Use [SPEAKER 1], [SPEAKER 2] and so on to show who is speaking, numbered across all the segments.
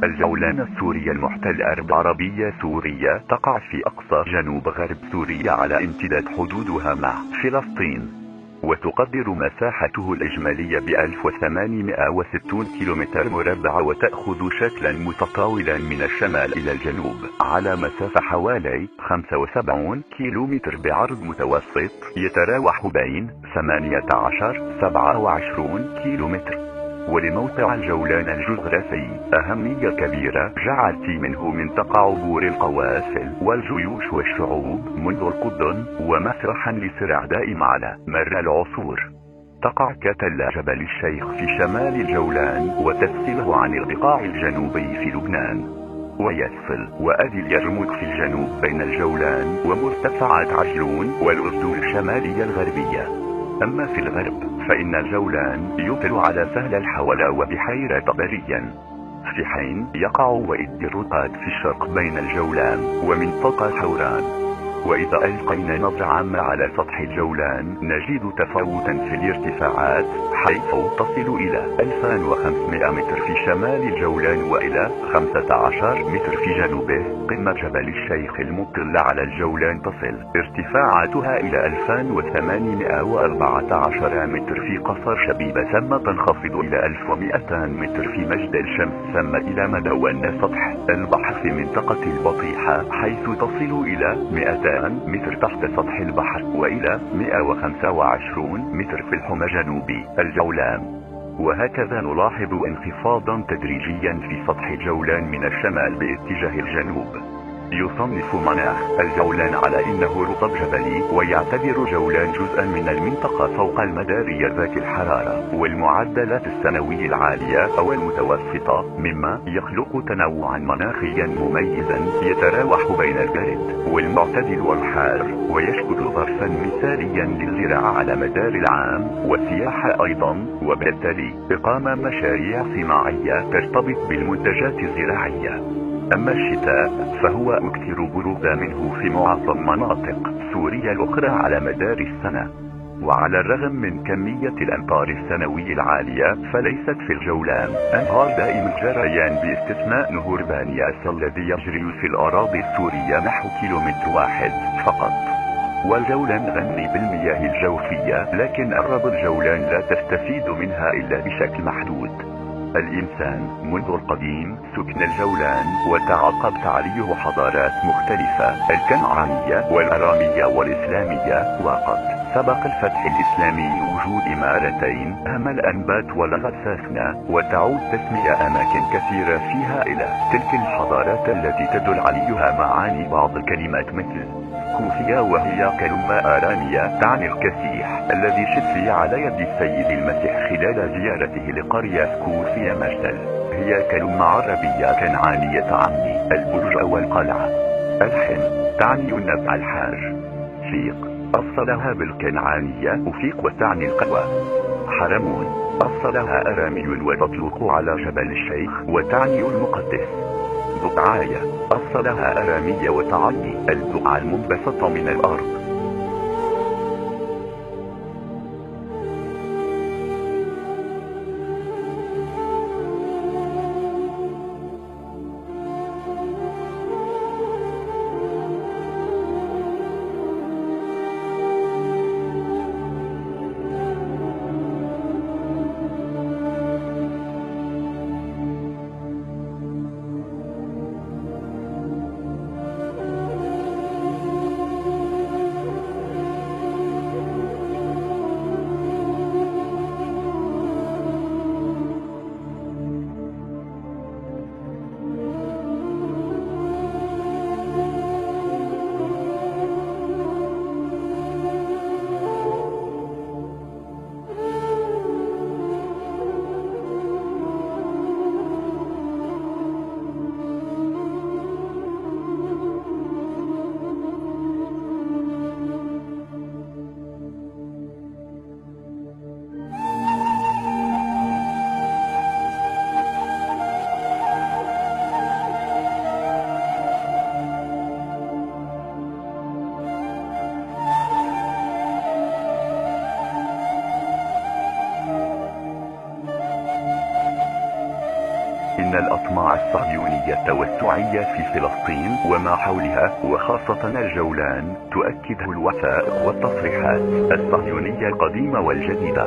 [SPEAKER 1] الجولان السوري المحتل أرض عربية سورية تقع في أقصى جنوب غرب سوريا على امتداد حدودها مع فلسطين، وتقدر مساحته الإجمالية ب 1860 كيلومتر مربع، وتأخذ شكلا متطاولا من الشمال إلى الجنوب على مسافة حوالي 75 كيلومتر بعرض متوسط يتراوح بين 18-27 كيلومتر. ولموقع الجولان الجغرافي أهمية كبيرة، جعلت منه منطقة عبور القوافل والجيوش والشعوب منذ القدم، ومسرحا لصراع دائم على مر العصور. تقع كتل جبل الشيخ في شمال الجولان، وتفصله عن البقاع الجنوبي في لبنان، ويفصل وادي اليرموك في الجنوب بين الجولان ومرتفعات عجلون والأردن الشمالية الغربية. أما في الغرب فإن الجولان يطل على سهل الحولة وبحيرة بريا، في حين يقع وادي الرقاد في الشرق بين الجولان ومنطقة حوران. وإذا ألقينا نظرة عامة على سطح الجولان نجد تفاوتا في الارتفاعات، حيث تصل إلى 2500 متر في شمال الجولان وإلى 15 متر في جنوبه. قمة جبل الشيخ المطلة على الجولان تصل ارتفاعاتها إلى 2814 متر في قصر شبيبة، ثم تنخفض إلى 1200 متر في مجد الشمس، ثم إلى مدون سطح البحر في منطقة البطيحة، حيث تصل إلى 200 متر تحت سطح البحر، وإلى 125 متر في الحمى جنوبي الجولان. وهكذا نلاحظ انخفاضا تدريجيا في سطح الجولان من الشمال باتجاه الجنوب. يصنف مناخ الجولان على انه رطب جبلي، ويعتبر جولان جزءا من المنطقة فوق المدارية ذات الحرارة والمعدلات السنوية العالية او المتوسطة، مما يخلق تنوعا مناخيا مميزا يتراوح بين البارد والمعتدل والحار، ويشكل ظرفا مثاليا للزراعة على مدار العام والسياحة ايضا، وبالتالي اقامة مشاريع صناعية ترتبط بالمنتجات الزراعية. أما الشتاء فهو أكثر برودة منه في معظم مناطق سوريا الأخرى على مدار السنة. وعلى الرغم من كمية الأمطار السنوية العالية، فليست في الجولان أنهار دائم الجريان باستثناء نهر بانياس الذي يجري في الأراضي السورية نحو كيلومتر واحد فقط. والجولان غني بالمياه الجوفية، لكن أغلب الجولان لا تستفيد منها إلا بشكل محدود. الإنسان منذ القديم سكن الجولان، وتعاقبت عليه حضارات مختلفة، الكنعانية والأرامية والإسلامية، وقد سبق الفتح الإسلامي وجود إمارتين هما الأنبات والغساسنة، وتعود تسمية أماكن كثيرة فيها إلى تلك الحضارات التي تدل عليها معاني بعض الكلمات مثل كوفية، وهي كلمة آرامية تعني الكسيح الذي شفي على يد السيد المسيح خلال زيارته لقرية كوفية مجدل. هي كلمة عربية كنعانية تعني البرج أو القلعة. الحن تعني النبع الحار. فيق أصلها بالكنعانية أفيق وتعني القوى. حرمون أصلها أرامي وتطلق على جبل الشيخ وتعني المقدس. بقعاية أصلها أرامية وتعني البقعة المنبسطة من الأرض. الصهيونية التوسعية في فلسطين وما حولها وخاصة الجولان تؤكده الوثائق والتصريحات الصهيونية القديمة والجديدة.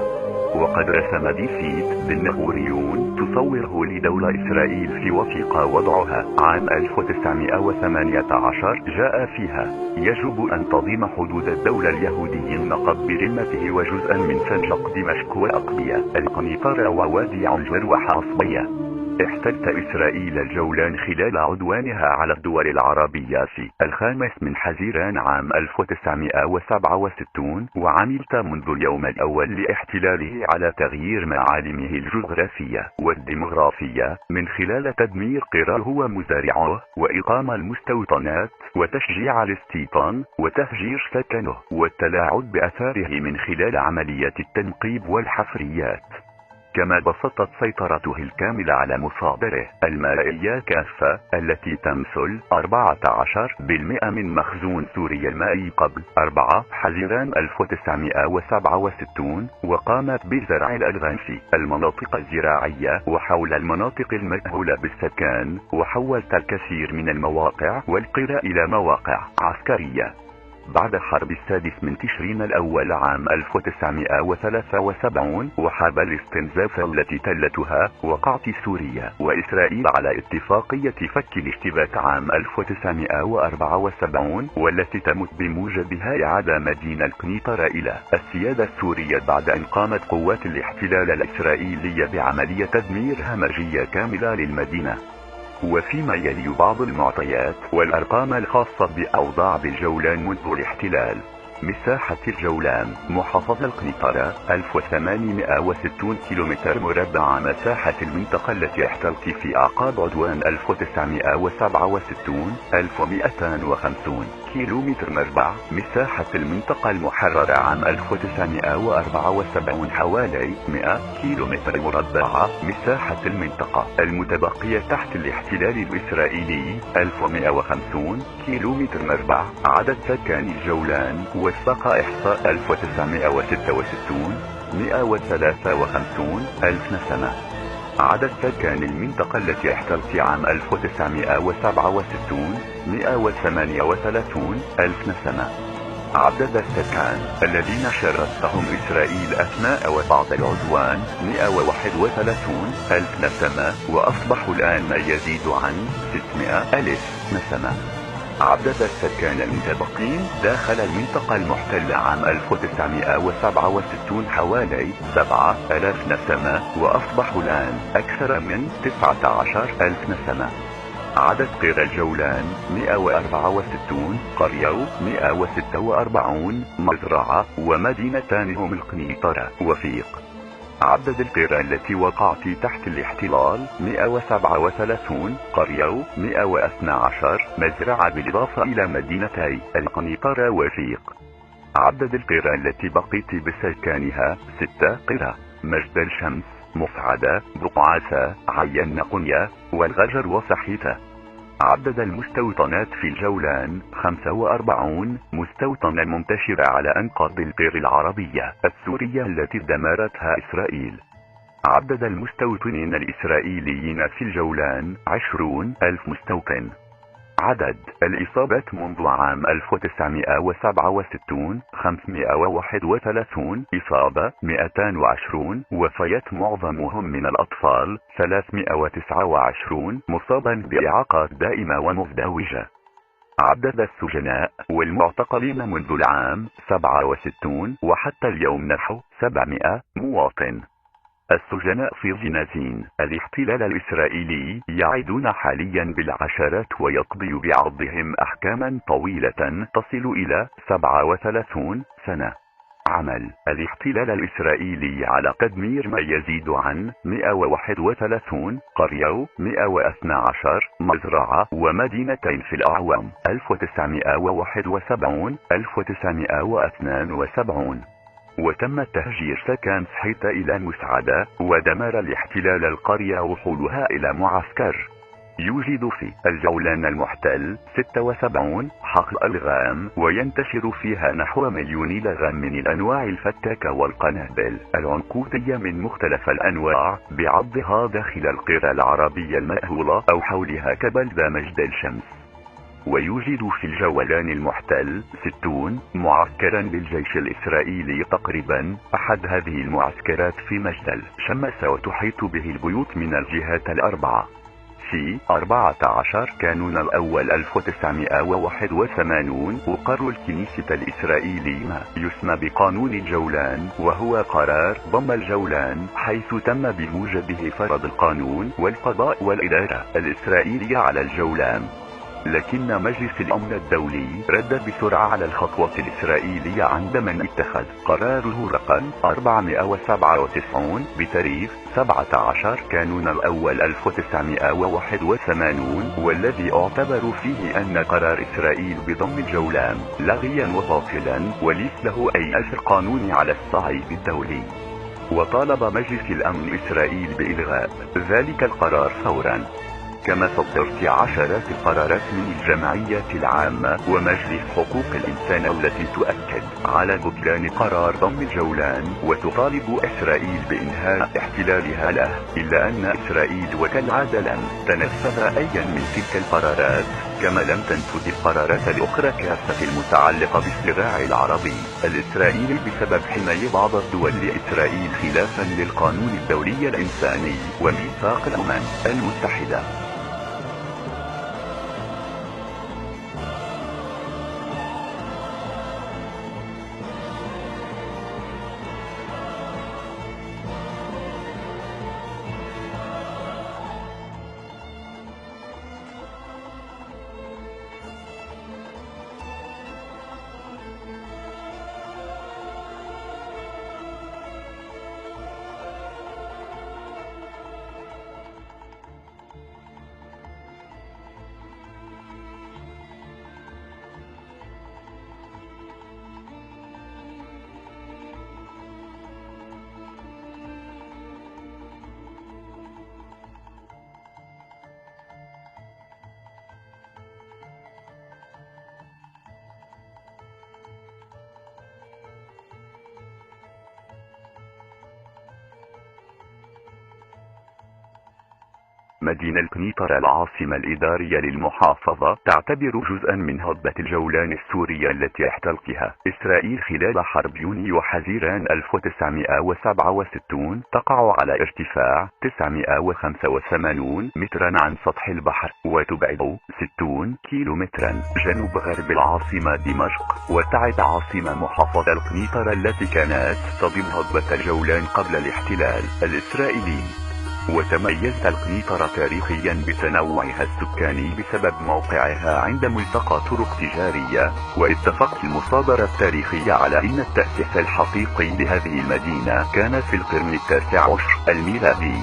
[SPEAKER 1] وقد رسم ديفيد بن غوريون تصوره لدولة إسرائيل في وثيقة وضعها عام 1918 جاء فيها: يجب أن تضم حدود الدولة اليهودية النقب برمته وجزءا من فنجق دمشق وأقبية القنيطرة ووادي عنجر وحاصبية. احتلت إسرائيل الجولان خلال عدوانها على الدول العربية في 5 من حزيران عام 1967، وعملت منذ اليوم الأول لاحتلاله على تغيير معالمه الجغرافية والديمغرافية من خلال تدمير قراه ومزارعه وإقامة المستوطنات وتشجيع الاستيطان وتهجير سكنه والتلاعب بأثاره من خلال عملية التنقيب والحفريات. كما بسطت سيطرته الكاملة على مصادره المائية كافة التي تمثل 14% من مخزون سوريا المائي قبل 4 حزيران 1967، وقامت بزرع الألغام في المناطق الزراعية وحول المناطق المأهولة بالسكان، وحولت الكثير من المواقع والقرى إلى مواقع عسكرية. بعد حرب 6 من تشرين الأول عام 1973 وحرب الاستنزاف التي تلتها وقعت سوريا وإسرائيل على اتفاقية فك الاشتباك عام 1974، والتي تمت بموجبها إعادة مدينة القنيطرة إلى السيادة السورية بعد أن قامت قوات الاحتلال الإسرائيلية بعملية تدمير همجية كاملة للمدينة. وفيما يلي بعض المعطيات والأرقام الخاصة بأوضاع بالجولان منذ الاحتلال: مساحة الجولان محافظة القنيطرة 1860 كيلومتر مربع. مساحة المنطقة التي احتلت في أعقاب عدوان 1967 1250 كيلومتر مربع. مساحة المنطقة المحررة عام 1974 حوالي 100 كيلومتر مربع. مساحة المنطقة المتبقية تحت الاحتلال الإسرائيلي 1150 كيلومتر مربع. عدد سكان الجولان وفق إحصاء 1966 153 ألف نسمة. عدد سكان المنطقة التي احتلت عام 1967 138 ألف نسمة. عدد السكان الذين شردتهم إسرائيل أثناء وبعد العدوان 131 ألف نسمة، وأصبحوا الآن ما يزيد عن 600 ألف نسمة. عدد السكان المتبقين داخل المنطقة المحتلة عام 1967 حوالي 7000 نسمة، وأصبحوا الآن أكثر من 19 ألف نسمة. عدد قرى الجولان 164 قرية، 146 مزرعة ومدينتان هم القنيطرة وفيق. عدد القرى التي وقعت تحت الاحتلال 137 قرية، 112 مزرعة بالإضافة إلى مدينتي القنيطرة وفيق. عدد القرى التي بقيت بسكانها 6 قرى: مجد الشمس، مصعدة، بقعاسة، عين قنية، والغجر وسحيتة. عدد المستوطنات في الجولان 45 مستوطنة منتشرة على أنقاض القرى العربية السورية التي دمرتها إسرائيل. عدد المستوطنين الإسرائيليين في الجولان 20,000 مستوطن. عدد الإصابات منذ عام 1967 531 إصابة، 220 وفيات معظمهم من الأطفال، 329 مصابا بإعاقات دائمة ومزدوجة. عدد السجناء والمعتقلين منذ العام 67 وحتى اليوم نحو 700 مواطن. السجناء في جنازين الاحتلال الإسرائيلي يعيدون حاليا بالعشرات ويقضي بعضهم أحكاما طويلة تصل إلى 37 سنة. عمل الاحتلال الإسرائيلي على تدمير ما يزيد عن 131 قرية، 112 مزرعة ومدينتين في الأعوام 1971 1972، وتم تهجير سكان سحيت إلى مسعدة، ودمر الاحتلال القرية وحولها إلى معسكر. يوجد في الجولان المحتل 76 حقل ألغام، وينتشر فيها نحو مليون لغم من الأنواع الفتاكة والقنابل العنقودية من مختلف الأنواع، بعضها داخل القرى العربية المأهولة أو حولها كبلدة مجد الشمس. ويوجد في الجولان المحتل 60 معسكرا للجيش الإسرائيلي تقريبا. أحد هذه المعسكرات في مجد الشمس، وتحيط به البيوت من الجهات الأربعة. في 14 كانون الأول 1981 أقر الكنيسة الإسرائيلي ما يسمى بقانون الجولان، وهو قرار ضم الجولان، حيث تم بموجبه فرض القانون والقضاء والإدارة الإسرائيلية على الجولان. لكن مجلس الأمن الدولي رد بسرعة على الخطوة الإسرائيلية عندما اتخذ قراره رقم 497 بتاريخ 17 كانون الأول 1981، والذي اعتبروا فيه أن قرار إسرائيل بضم الجولان لغيا وباطلا وليس له أي أثر قانوني على الصعيد الدولي. وطالب مجلس الأمن إسرائيل بإلغاء ذلك القرار فورا. كما صدرت عشرات القرارات من الجمعيات العامة ومجلس حقوق الإنسان التي تؤكد على بطلان قرار ضم الجولان وتطالب إسرائيل بإنهاء احتلالها له، إلا أن إسرائيل وكالعادة لم تنفذ أي من تلك القرارات، كما لم تنفذ القرارات الأخرى كافة المتعلقة بالصراع العربي الإسرائيلي بسبب حماية بعض الدول لإسرائيل خلافا للقانون الدولي الإنساني وميثاق الأمم المتحدة. مدينة القنيطرة العاصمة الإدارية للمحافظة تعتبر جزءا من هضبة الجولان السورية التي احتلتها إسرائيل خلال حرب يونيو حزيران 1967. تقع على ارتفاع 985 مترا عن سطح البحر، وتبعد 60 كيلومترا جنوب غرب العاصمة دمشق، وتعد عاصمة محافظة القنيطرة التي كانت تضم هضبة الجولان قبل الاحتلال الإسرائيلي. وتميزت القنيطرة تاريخيا بتنوعها السكاني بسبب موقعها عند ملتقى طرق تجارية، واتفقت المصادرة التاريخية على أن التأسيس الحقيقي لهذه المدينة كان في القرن ال19 الميلادي.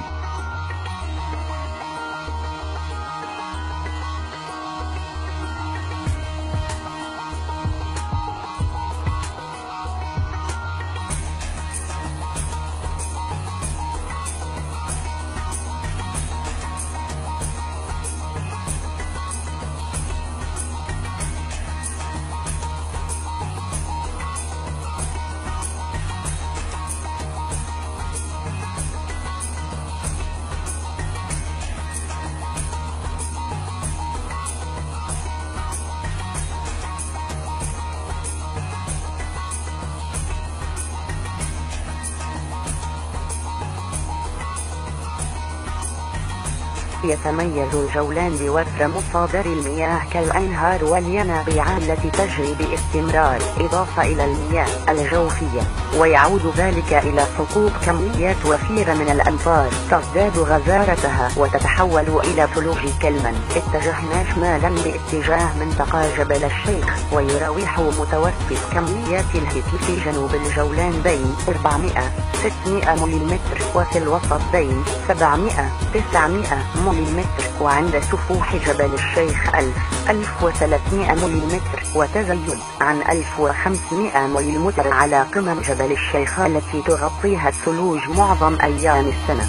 [SPEAKER 2] يتميز الجولان بوفر مصادر المياه كالأنهار والينابيع التي تجري باستمرار، إضافة إلى المياه الجوفية، ويعود ذلك إلى سقوط كميات وفيرة من الأمطار تزداد غزارتها وتتحول إلى ثلوج كالمن. اتجهنا شمالا باتجاه منطقة جبل الشيخ، ويراوح متوسط كميات الهيت في جنوب الجولان بين 400-600 ملم، وفي الوسط بين 700-900 ملم، وعند سفوح جبل الشيخ 1000-1300 ملم، وتزايد عن 1500 ملم على قمم جبل الشيخ التي تغطيها الثلوج معظم أيام السنة.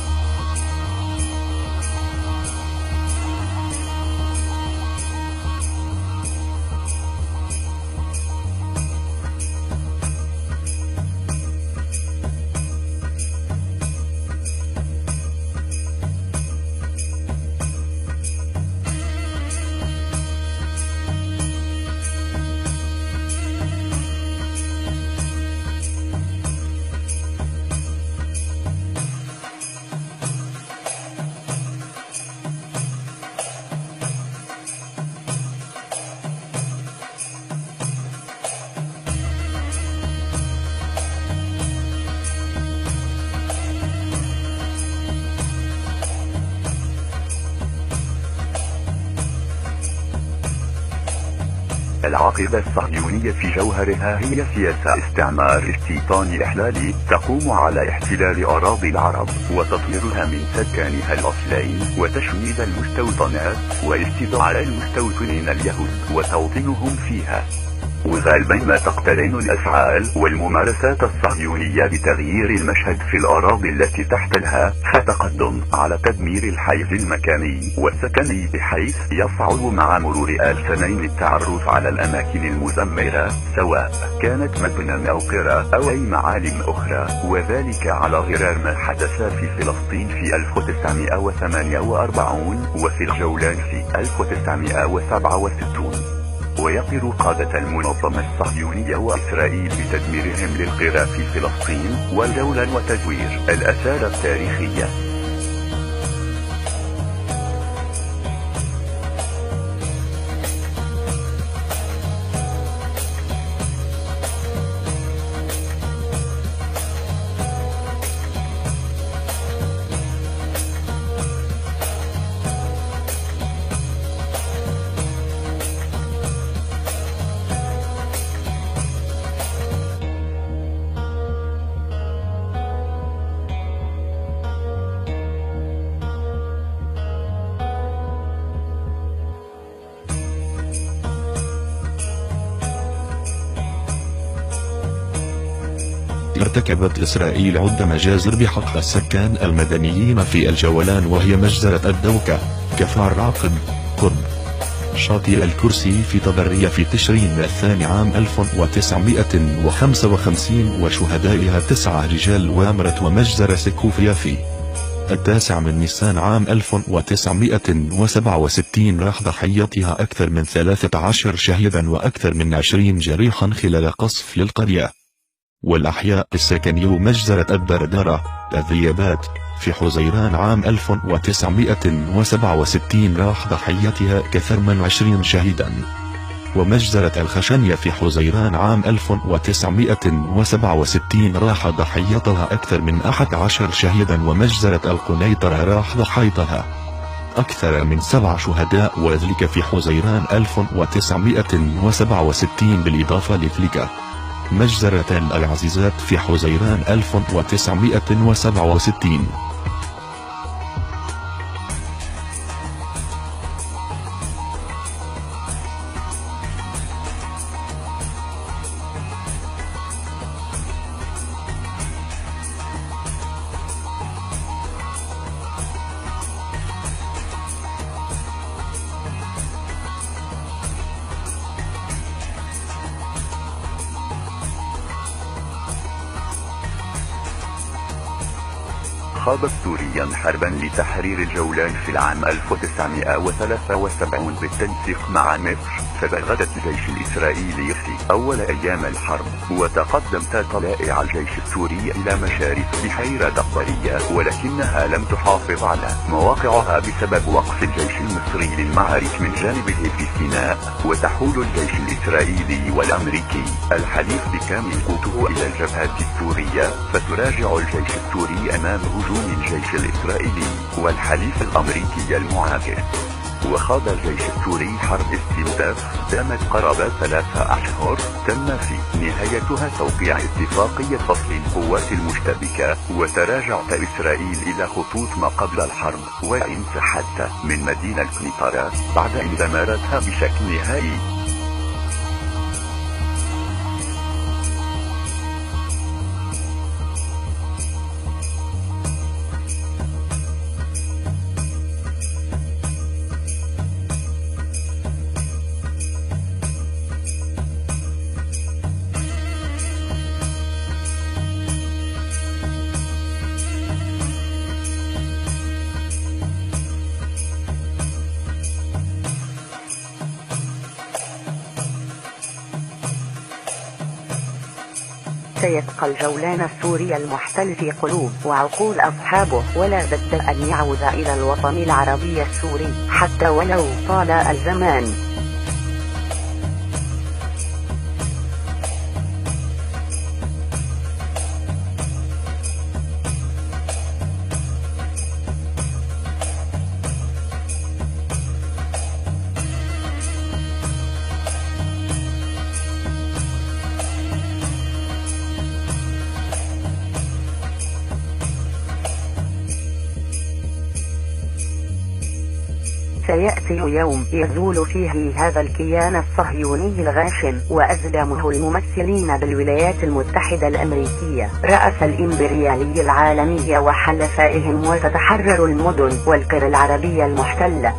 [SPEAKER 1] العقيدة الصهيونية في جوهرها هي سياسة استعمار استيطاني إحلالي تقوم على احتلال أراضي العرب وتطهيرها من سكانها الأصليين وتشميد المستوطنات واستدعاء المستوطنين اليهود وتوطينهم فيها. وغالبا ما تقترن الأفعال والممارسات الصهيونية بتغيير المشهد في الأراضي التي تحتلها فتقدم على تدمير الحيز المكاني والسكني بحيث يصعب مع مرور السنين التعرف على الأماكن المدمرة سواء كانت مبنى أو قرى أو أي معالم أخرى، وذلك على غرار ما حدث في فلسطين في 1948 وفي الجولان في 1967. ويقر قادة المنظمة الصهيونية وإسرائيل بتدميرهم للقرى في فلسطين والدولة وتزوير الآثار التاريخية.
[SPEAKER 3] ارتكبت إسرائيل عدة مجازر بحق السكان المدنيين في الجولان، وهي مجزرة الدوكة، كفار عقب، قرب شاطئ الكرسي في طبرية في تشرين الثاني عام 1955 وشهدائها 9 رجال، وامرة ومجزرة سكوفيا في 9 من نيسان عام 1967 راح ضحيتها أكثر من 13 شهيدا وأكثر من 20 جريحا خلال قصف للقرية والأحياء السكني. مجزرة الدردرة الذيابات في حزيران عام 1967 راح ضحيتها أكثر من 20 شهيدا. ومجزرة الخشنية في حزيران عام 1967 راح ضحيتها أكثر من 11 شهيدا. ومجزرة القنيطرة راح ضحيتها أكثر من 7 شهداء، وذلك في حزيران 1967 بالإضافة لتلك مجزرة العزيزات في حزيران 1967.
[SPEAKER 1] خاض السوريان حربا لتحرير الجولان في العام 1973 بالتنسيق مع مصر، فبغت الجيش الإسرائيلي في أول أيام الحرب وتقدمت طلائع الجيش السوري إلى مشارف بحيرة دقبرية، ولكنها لم تحافظ على مواقعها بسبب وقف الجيش المصري للمعارك من جانبه في سيناء، وتحول الجيش الإسرائيلي والأمريكي الحليف بكامل قوته إلى الجبهات السورية، فتراجع الجيش السوري أمام هجوم الجيش الإسرائيلي والحليف الأمريكي المعاكس. وخاض الجيش السوري حرب استنزاف دامت قرابة 3 أشهر، تم في نهايتها توقيع اتفاقية فصل القوات المشتبكة، وتراجعت إسرائيل إلى خطوط ما قبل الحرب وانسحبت من مدينة قنيطرة بعد أن دمرتها بشكل نهائي.
[SPEAKER 2] سيبقى الجولان السوري المحتل في قلوب وعقول أصحابه، ولا بد أن يعود إلى الوطن العربي السوري حتى ولو طال الزمان. سيأتي يوم يزول فيه هذا الكيان الصهيوني الغاشم وأزلامه الممثلين بالولايات المتحدة الأمريكية رأس الإمبريالي العالمي وحلفائهم، وتتحرر المدن والقرى العربية المحتلة.